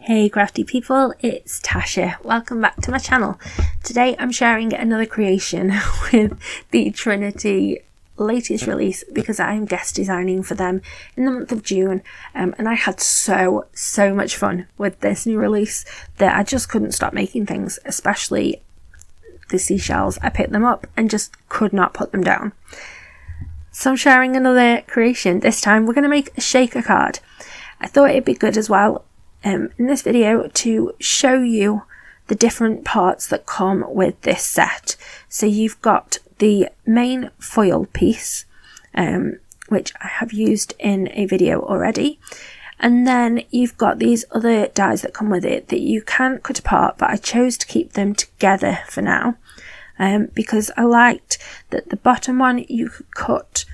Hey crafty people, it's Tasha. Welcome back to my channel. Today I'm sharing another creation with the Trinity latest release because I'm guest designing for them in the month of June, and I had so much fun with this new release that I just couldn't stop making things, especially the seashells. I picked them up and just could not put them down. So I'm sharing another creation. This time we're going to make a shaker card. I thought it'd be good as well in this video to show you the different parts that come with this set. So you've got the main foil piece, which I have used in a video already, and then you've got these other dies that come with it that you can cut apart, but I chose to keep them together for now, because I liked that the bottom one you could cut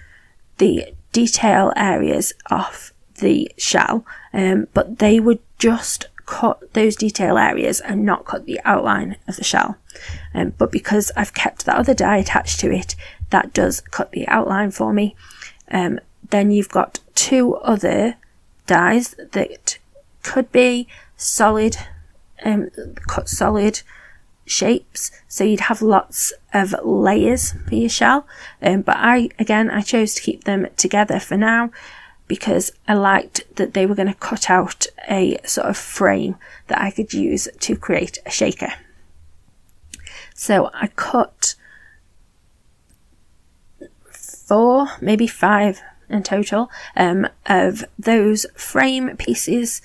the detail areas off the shell, but they would just cut those detail areas and not cut the outline of the shell, but because I've kept that other die attached to it, that does cut the outline for me. Then you've got two other dies that could be solid, cut solid shapes, so you'd have lots of layers for your shell, but I chose to keep them together for now because I liked that they were going to cut out a sort of frame that I could use to create a shaker. So I cut 4, maybe 5 in total, of those frame pieces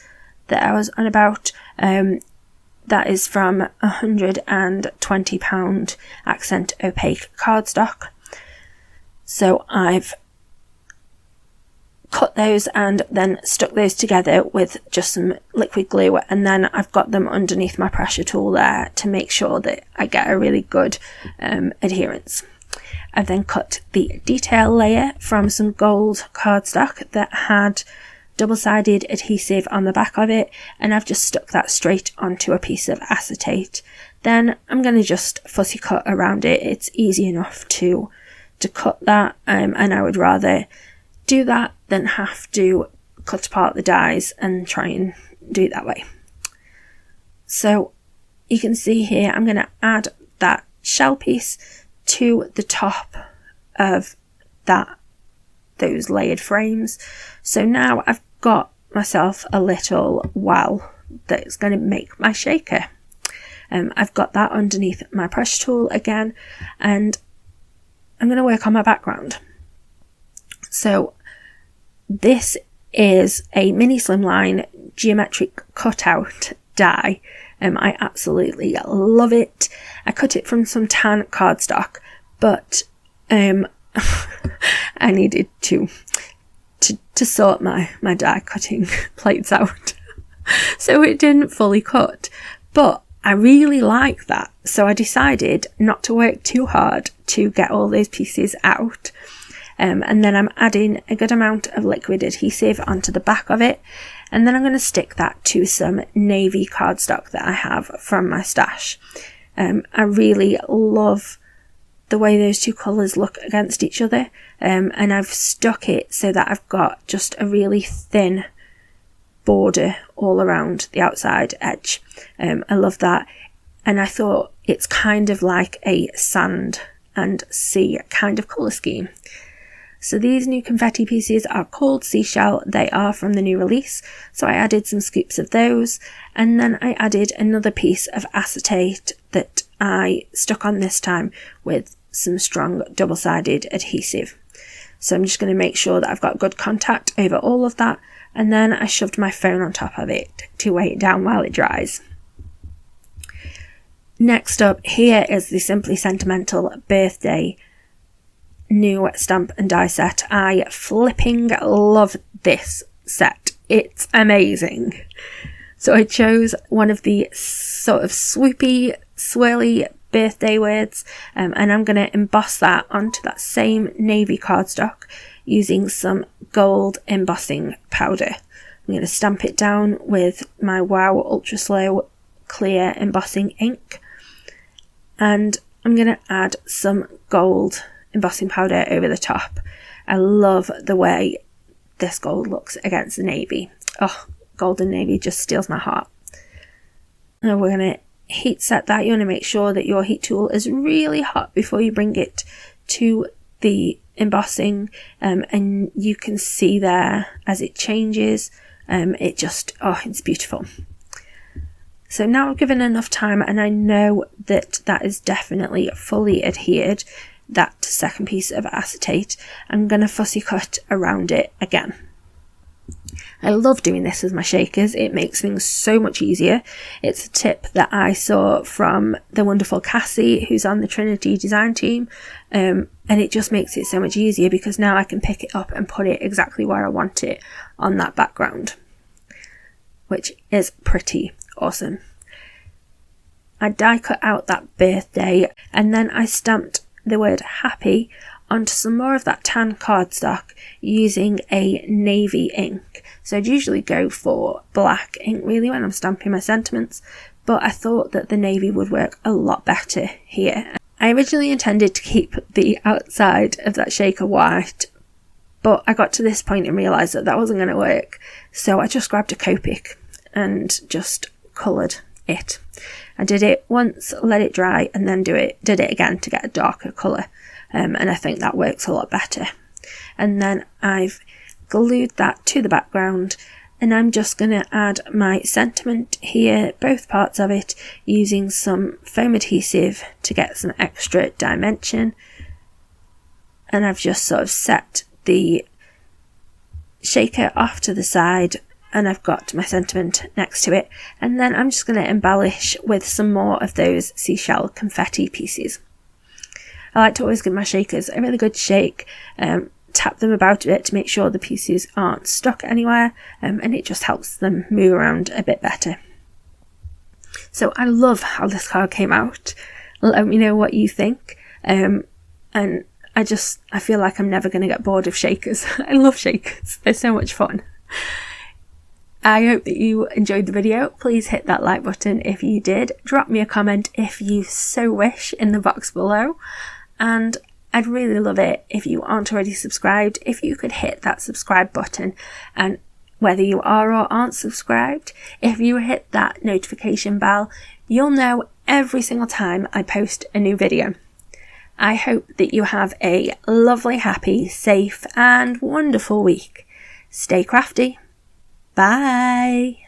that I was on about. That is from £120 accent opaque cardstock. So I've cut those and then stuck those together with just some liquid glue, and then I've got them underneath my pressure tool there to make sure that I get a really good adherence. I've then cut the detail layer from some gold cardstock that had double-sided adhesive on the back of it, and I've just stuck that straight onto a piece of acetate. Then I'm going to just fussy cut around it. It's easy enough to cut that, and I would rather do that than have to cut apart the dies and try and do it that way. So you can see here I'm going to add that shell piece to the top of those layered frames. So now I've got myself a little well that's going to make my shaker. I've got that underneath my pressure tool again, and I'm going to work on my background. So this is a mini slimline geometric cutout die. I absolutely love it. I cut it from some tan cardstock, but I needed to sort my die cutting plates out, so it didn't fully cut. But I really like that, so I decided not to work too hard to get all those pieces out. And then I'm adding a good amount of liquid adhesive onto the back of it, and then I'm going to stick that to some navy cardstock that I have from my stash. I really love the way those two colours look against each other, and I've stuck it so that I've got just a really thin border all around the outside edge. I love that, and I thought it's kind of like a sand and sea kind of colour scheme. So these new confetti pieces are called Seashell. They are from the new release. So I added some scoops of those, and then I added another piece of acetate that I stuck on this time with some strong double-sided adhesive. So I'm just going to make sure that I've got good contact over all of that, and then I shoved my phone on top of it to weigh it down while it dries. Next up here is the Simply Sentimental birthday new stamp and die set. I flipping love this set. It's amazing. So I chose one of the sort of swoopy, swirly birthday words, and I'm going to emboss that onto that same navy cardstock using some gold embossing powder. I'm going to stamp it down with my Wow Ultra Slow clear embossing ink, and I'm going to add some gold embossing powder over the top. I love the way this gold looks against the navy. Oh, golden navy just steals my heart. Now we're going to heat set that. You want to make sure that your heat tool is really hot before you bring it to the embossing, and you can see there as it changes, it's beautiful. So now I've given enough time, and I know that is definitely fully adhered, that second piece of acetate. I'm going to fussy cut around it again. I love doing this with my shakers. It makes things so much easier. It's a tip that I saw from the wonderful Cassie, who's on the Trinity design team, and it just makes it so much easier because now I can pick it up and put it exactly where I want it on that background, which is pretty awesome. I die cut out that birthday, and then I stamped the word happy onto some more of that tan cardstock using a navy ink. So I'd usually go for black ink really when I'm stamping my sentiments, but I thought that the navy would work a lot better here. I originally intended to keep the outside of that shaker white, but I got to this point and realised that wasn't going to work, so I just grabbed a Copic and just coloured it. I did it once, let it dry, and then did it again to get a darker colour, and I think that works a lot better. And then I've glued that to the background, and I'm just going to add my sentiment here, both parts of it, using some foam adhesive to get some extra dimension. And I've just sort of set the shaker off to the side, and I've got my sentiment next to it, and then I'm just going to embellish with some more of those seashell confetti pieces. I like to always give my shakers a really good shake, tap them about a bit to make sure the pieces aren't stuck anywhere, and it just helps them move around a bit better. So I love how this card came out. Let me know what you think, and I feel like I'm never going to get bored of shakers. I love shakers, they're so much fun. I hope that you enjoyed the video. Please hit that like button if you did. Drop me a comment if you so wish in the box below. And I'd really love it if you aren't already subscribed, if you could hit that subscribe button. And whether you are or aren't subscribed, if you hit that notification bell, you'll know every single time I post a new video. I hope that you have a lovely, happy, safe and wonderful week. Stay crafty. Bye.